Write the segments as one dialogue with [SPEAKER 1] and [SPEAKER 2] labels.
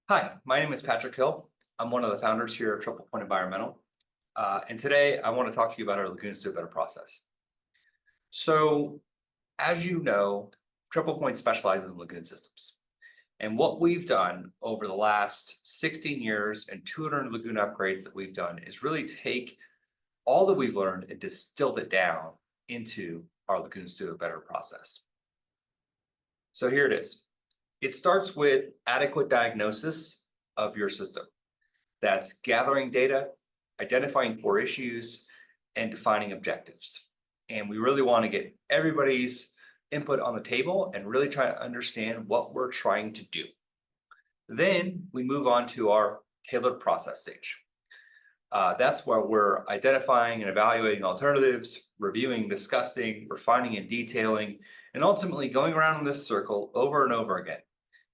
[SPEAKER 1] Hi, my name is Patrick Hill. I'm one of the founders here at Triple Point Environmental. And today I want to talk to you about our Lagoons Do It Better process. So, as you know, Triple Point specializes in lagoon systems. And what we've done over the last 16 years and 200 lagoon upgrades that we've done is really take all that we've learned and distilled it down into our Lagoons Do It Better process. So here it is. It starts with adequate diagnosis of your system. That's gathering data, identifying core issues, and defining objectives. And we really want to get everybody's input on the table and really try to understand what we're trying to do. Then we move on to our tailored process stage. That's where we're identifying and evaluating alternatives, reviewing, discussing, refining and detailing, and ultimately going around in this circle over and over again.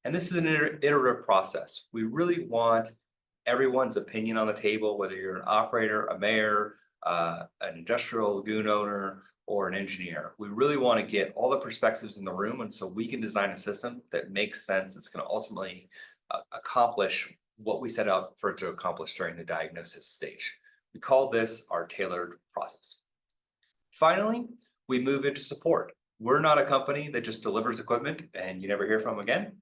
[SPEAKER 1] And this is an iterative process. We really want everyone's opinion on the table, whether you're an operator, a mayor, an industrial lagoon owner, or an engineer. We really want to get all the perspectives in the room, and so we can design a system that makes sense, that's going to ultimately accomplish what we set out for it to accomplish during the diagnosis stage. We call this our tailored process. Finally, we move into support. We're not a company that just delivers equipment and you never hear from again.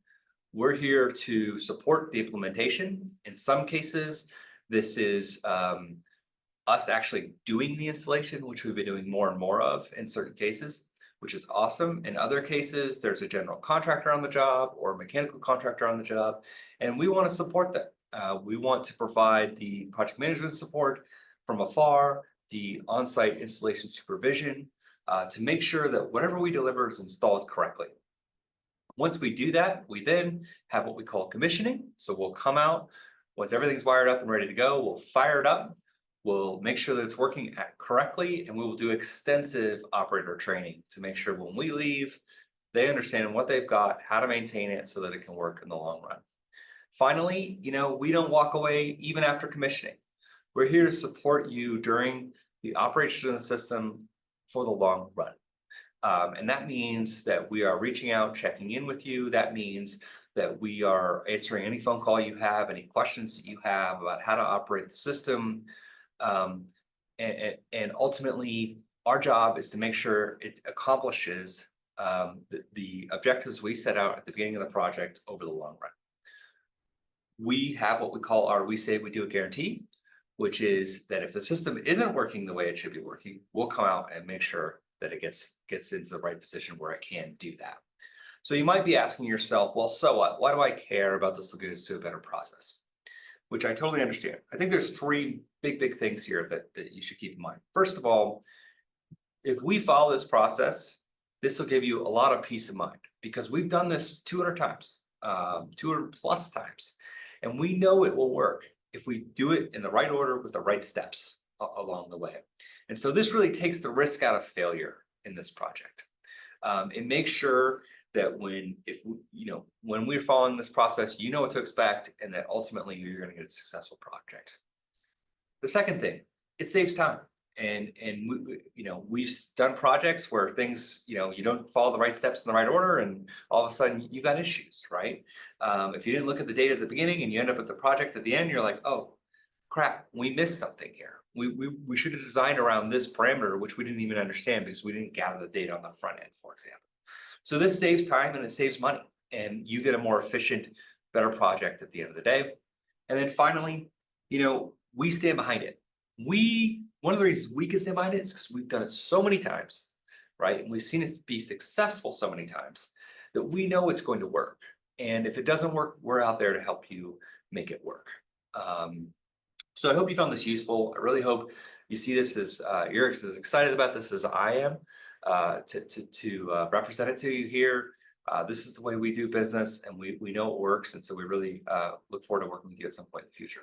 [SPEAKER 1] We're here to support the implementation. In some cases, this is us actually doing the installation, which we've been doing more and more of in certain cases, which is awesome. In other cases, there's a general contractor on the job or a mechanical contractor on the job, and we want to support them. We want to provide the project management support from afar, the on-site installation supervision, to make sure that whatever we deliver is installed correctly. Once we do that, we then have what we call commissioning. So we'll come out, once everything's wired up and ready to go, we'll fire it up. We'll make sure that it's working correctly, and we will do extensive operator training to make sure when we leave, they understand what they've got, how to maintain it so that it can work in the long run. Finally, we don't walk away even after commissioning. We're here to support you during the operation of the system for the long run. And that means that we are reaching out, checking in with you. That means that we are answering any phone call you have, any questions that you have about how to operate the system. And ultimately, our job is to make sure it accomplishes the objectives we set out at the beginning of the project over the long run. We have what we call our "we say we do" it guarantee, which is that if the system isn't working the way it should be working, we'll come out and make sure that it gets into the right position where it can do that. So you might be asking yourself, well, so what? Why do I care about this Lagoons Do It Better process? Which I totally understand. I think there's three big things here that you should keep in mind. First of all, if we follow this process, this will give you a lot of peace of mind because we've done this 200 times, 200 plus times, and we know it will work if we do it in the right order with the right steps along the way. And so this really takes the risk out of failure in this project. It makes sure that when we're following this process, you know what to expect, and that ultimately you're going to get a successful project. The second thing, it saves time. And we've done projects where things, you don't follow the right steps in the right order, and all of a sudden you got issues, right? If you didn't look at the data at the beginning and you end up at the project at the end, you're like, oh, crap, we missed something here. We should have designed around this parameter, which we didn't even understand because we didn't gather the data on the front end, for example. So this saves time and it saves money, and you get a more efficient, better project at the end of the day. And then finally, we stand behind it. One of the reasons we can stand behind it is because we've done it so many times, right? And we've seen it be successful so many times that we know it's going to work. And if it doesn't work, we're out there to help you make it work. So I hope you found this useful. I really hope you see this as you're as excited about this as I am to represent it to you here. This is the way we do business, and we know it works. And so we really look forward to working with you at some point in the future.